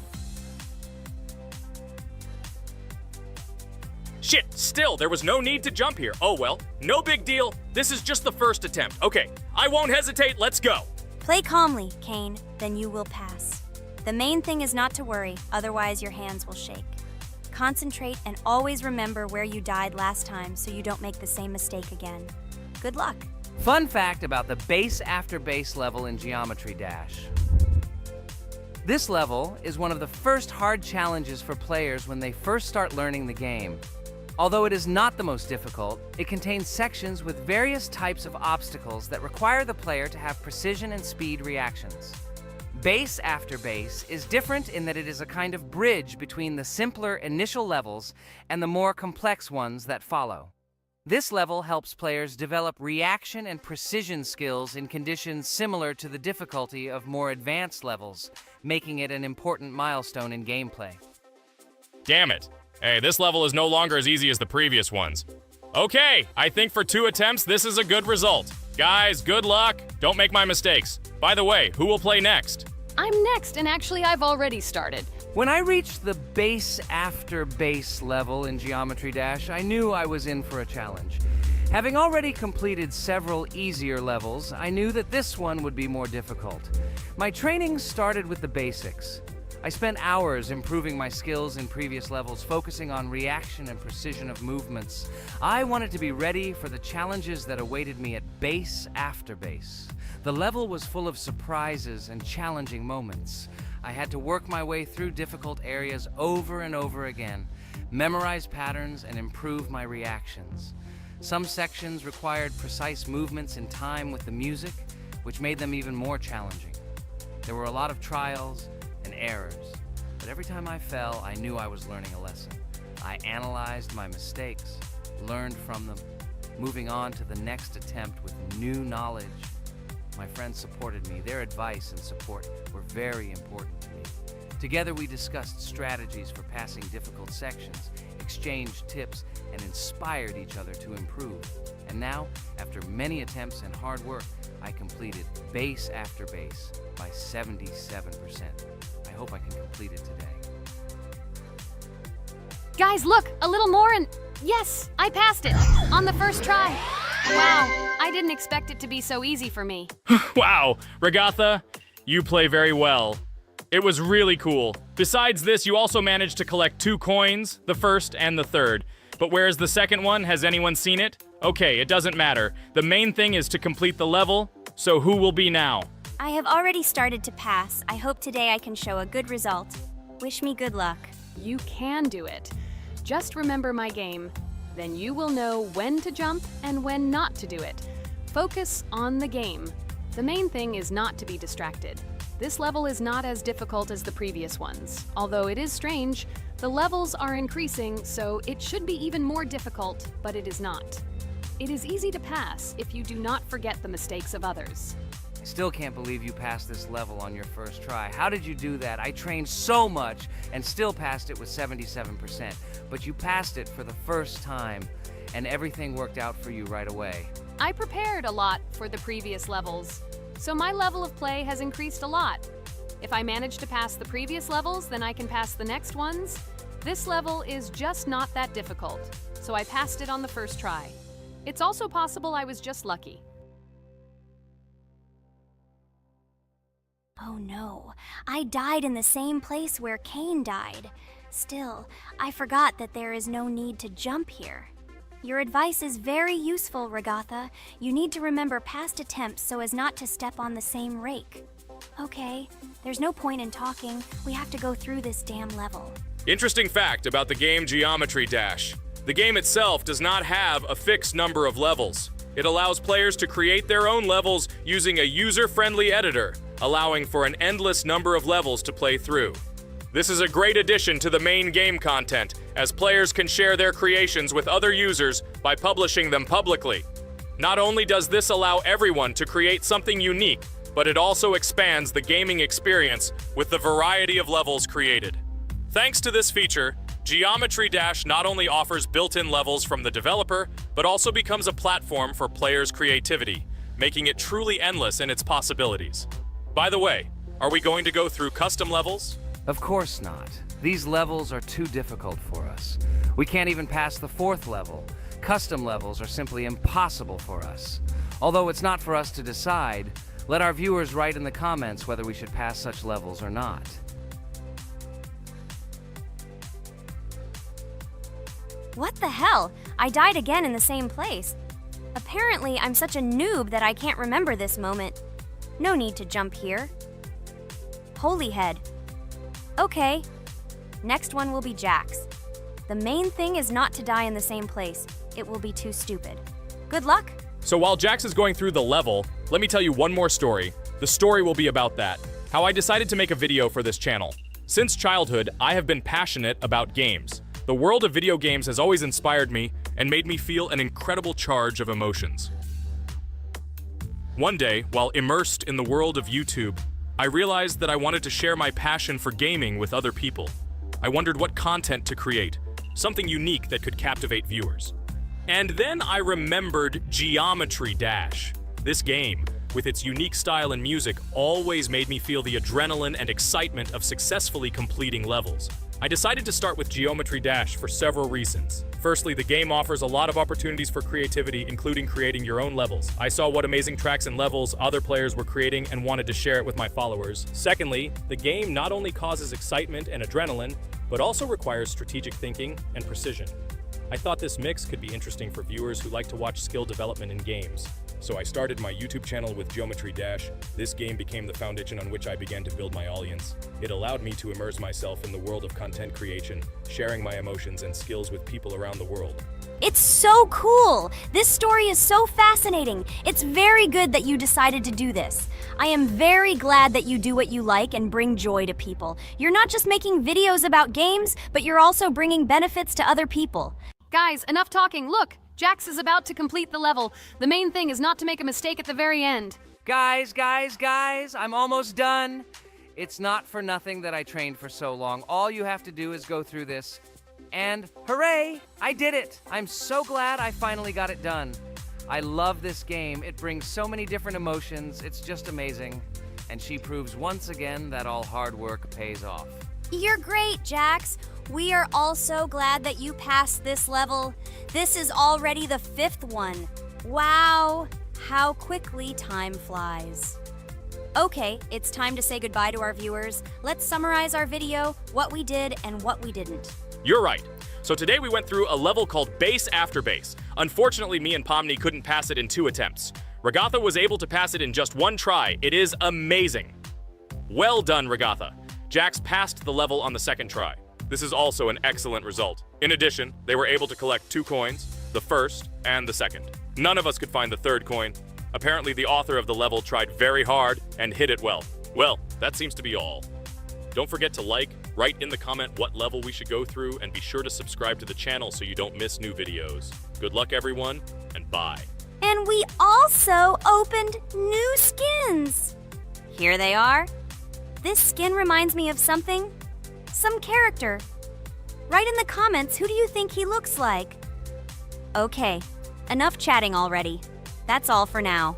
Shit, still, there was no need to jump here. Oh well, no big deal. This is just the first attempt. Okay, I won't hesitate, let's go. Play calmly, Cain, then you will pass. The main thing is not to worry, otherwise your hands will shake. Concentrate and always remember where you died last time so you don't make the same mistake again. Good luck. Fun fact about the Base After Base level in Geometry Dash. This level is one of the first hard challenges for players when they first start learning the game. Although it is not the most difficult, it contains sections with various types of obstacles that require the player to have precision and speed reactions. Base After Base is different in that it is a kind of bridge between the simpler initial levels and the more complex ones that follow. This level helps players develop reaction and precision skills in conditions similar to the difficulty of more advanced levels, making it an important milestone in gameplay. Damn it. Hey, this level is no longer as easy as the previous ones. Okay, I think for 2 attempts, this is a good result. Guys, good luck. Don't make my mistakes. By the way, who will play next? I'm next, and actually I've already started. When I reached the Base After Base level in Geometry Dash, I knew I was in for a challenge. Having already completed several easier levels, I knew that this one would be more difficult. My training started with the basics. I spent hours improving my skills in previous levels, focusing on reaction and precision of movements. I wanted to be ready for the challenges that awaited me at Base After Base. The level was full of surprises and challenging moments. I had to work my way through difficult areas over and over again, memorize patterns, and improve my reactions. Some sections required precise movements in time with the music, which made them even more challenging. There were a lot of trials and errors, but every time I fell, I knew I was learning a lesson. I analyzed my mistakes, learned from them, moving on to the next attempt with new knowledge. My friends supported me. Their advice and support were very important to me. Together we discussed strategies for passing difficult sections, exchanged tips, and inspired each other to improve. And now, after many attempts and hard work, I completed Base After Base by 77%. I hope I can complete it today. Guys, look, a little more and yes, I passed it on the first try. Wow, I didn't expect it to be so easy for me. Wow, Regatha, you play very well. It was really cool. Besides this, you also managed to collect 2 coins, the first and the third. But where's the second one? Has anyone seen it? Okay, it doesn't matter. The main thing is to complete the level, so who will be now? I have already started to pass. I hope today I can show a good result. Wish me good luck. You can do it. Just remember my game. Then you will know when to jump and when not to do it. Focus on the game. The main thing is not to be distracted. This level is not as difficult as the previous ones. Although it is strange, the levels are increasing, so it should be even more difficult, but it is not. It is easy to pass if you do not forget the mistakes of others. I still can't believe you passed this level on your first try. How did you do that? I trained so much and still passed it with 77%. But you passed it for the first time, and everything worked out for you right away. I prepared a lot for the previous levels, so my level of play has increased a lot. If I manage to pass the previous levels, then I can pass the next ones. This level is just not that difficult, so I passed it on the first try. It's also possible I was just lucky. Oh no, I died in the same place where Cain died. Still, I forgot that there is no need to jump here. Your advice is very useful, Regatha. You need to remember past attempts so as not to step on the same rake. Okay, there's no point in talking. We have to go through this damn level. Interesting fact about the game Geometry Dash. The game itself does not have a fixed number of levels. It allows players to create their own levels using a user-friendly editor, allowing for an endless number of levels to play through. This is a great addition to the main game content, as players can share their creations with other users by publishing them publicly. Not only does this allow everyone to create something unique, but it also expands the gaming experience with the variety of levels created. Thanks to this feature, Geometry Dash not only offers built-in levels from the developer, but also becomes a platform for players' creativity, making it truly endless in its possibilities. By the way, are we going to go through custom levels? Of course not. These levels are too difficult for us. We can't even pass the 4th level. Custom levels are simply impossible for us. Although it's not for us to decide, let our viewers write in the comments whether we should pass such levels or not. What the hell? I died again in the same place. Apparently, I'm such a noob that I can't remember this moment. No need to jump here. Holy head. Okay. Next one will be Jax. The main thing is not to die in the same place. It will be too stupid. Good luck. So while Jax is going through the level, let me tell you one more story. The story will be about that. How I decided to make a video for this channel. Since childhood, I have been passionate about games. The world of video games has always inspired me and made me feel an incredible charge of emotions. One day, while immersed in the world of YouTube, I realized that I wanted to share my passion for gaming with other people. I wondered what content to create, something unique that could captivate viewers. And then I remembered Geometry Dash. This game, with its unique style and music, always made me feel the adrenaline and excitement of successfully completing levels. I decided to start with Geometry Dash for several reasons. Firstly, the game offers a lot of opportunities for creativity, including creating your own levels. I saw what amazing tracks and levels other players were creating and wanted to share it with my followers. Secondly, the game not only causes excitement and adrenaline, but also requires strategic thinking and precision. I thought this mix could be interesting for viewers who like to watch skill development in games. So I started my YouTube channel with Geometry Dash. This game became the foundation on which I began to build my audience. It allowed me to immerse myself in the world of content creation, sharing my emotions and skills with people around the world. It's so cool! This story is so fascinating. It's very good that you decided to do this. I am very glad that you do what you like and bring joy to people. You're not just making videos about games, but you're also bringing benefits to other people. Guys, enough talking. Look, Jax is about to complete the level. The main thing is not to make a mistake at the very end. Guys, I'm almost done. It's not for nothing that I trained for so long. All you have to do is go through this. And hooray, I did it. I'm so glad I finally got it done. I love this game. It brings so many different emotions. It's just amazing. And she proves once again that all hard work pays off. You're great, Jax. We are also glad that you passed this level. This is already the 5th one. Wow, how quickly time flies. Okay, it's time to say goodbye to our viewers. Let's summarize our video, what we did and what we didn't. You're right. So today we went through a level called Base After Base. Unfortunately, me and Pomni couldn't pass it in 2 attempts. Regatha was able to pass it in just 1 try. It is amazing. Well done, Regatha. Jax passed the level on the 2nd try. This is also an excellent result. In addition, they were able to collect 2 coins, the 1st and the 2nd. None of us could find the 3rd coin. Apparently the author of the level tried very hard and hit it well. Well, that seems to be all. Don't forget to like, write in the comment what level we should go through, and be sure to subscribe to the channel so you don't miss new videos. Good luck everyone, and bye. And we also opened new skins. Here they are. This skin reminds me of something, some character. Write in the comments, who do you think he looks like? Okay, enough chatting already. That's all for now.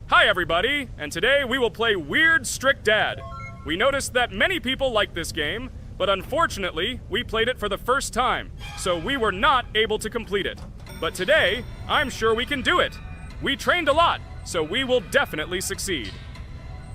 Hi everybody, and today we will play Weird Strict Dad. We noticed that many people like this game, but unfortunately, we played it for the first time, so we were not able to complete it. But today, I'm sure we can do it. We trained a lot, so we will definitely succeed.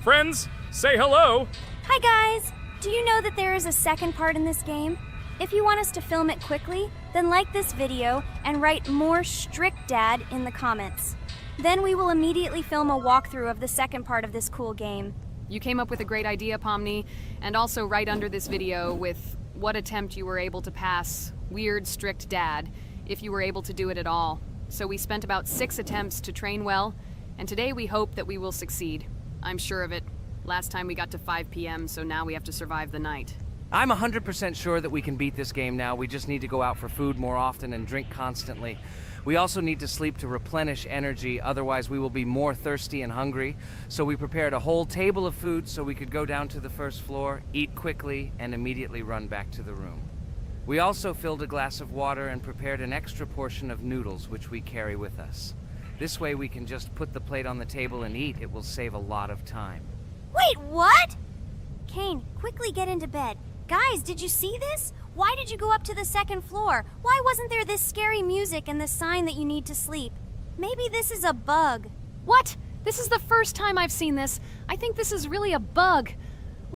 Friends, say hello. Hi guys! Do you know that there is a second part in this game? If you want us to film it quickly, then like this video and write more Strict Dad in the comments. Then we will immediately film a walkthrough of the second part of this cool game. You came up with a great idea, Pomni, and also right under this video with what attempt you were able to pass Weird Strict Dad, if you were able to do it at all. So we spent about 6 attempts to train well, and today we hope that we will succeed. I'm sure of it. Last time we got to 5 p.m., so now we have to survive the night. I'm 100% sure that we can beat this game now. We just need to go out for food more often and drink constantly. We also need to sleep to replenish energy, otherwise we will be more thirsty and hungry. So we prepared a whole table of food so we could go down to the first floor, eat quickly, and immediately run back to the room. We also filled a glass of water and prepared an extra portion of noodles, which we carry with us. This way we can just put the plate on the table and eat. It will save a lot of time. Wait, what? Kane, quickly get into bed. Guys, did you see this? Why did you go up to the second floor? Why wasn't there this scary music and the sign that you need to sleep? Maybe this is a bug. What? This is the first time I've seen this. I think this is really a bug.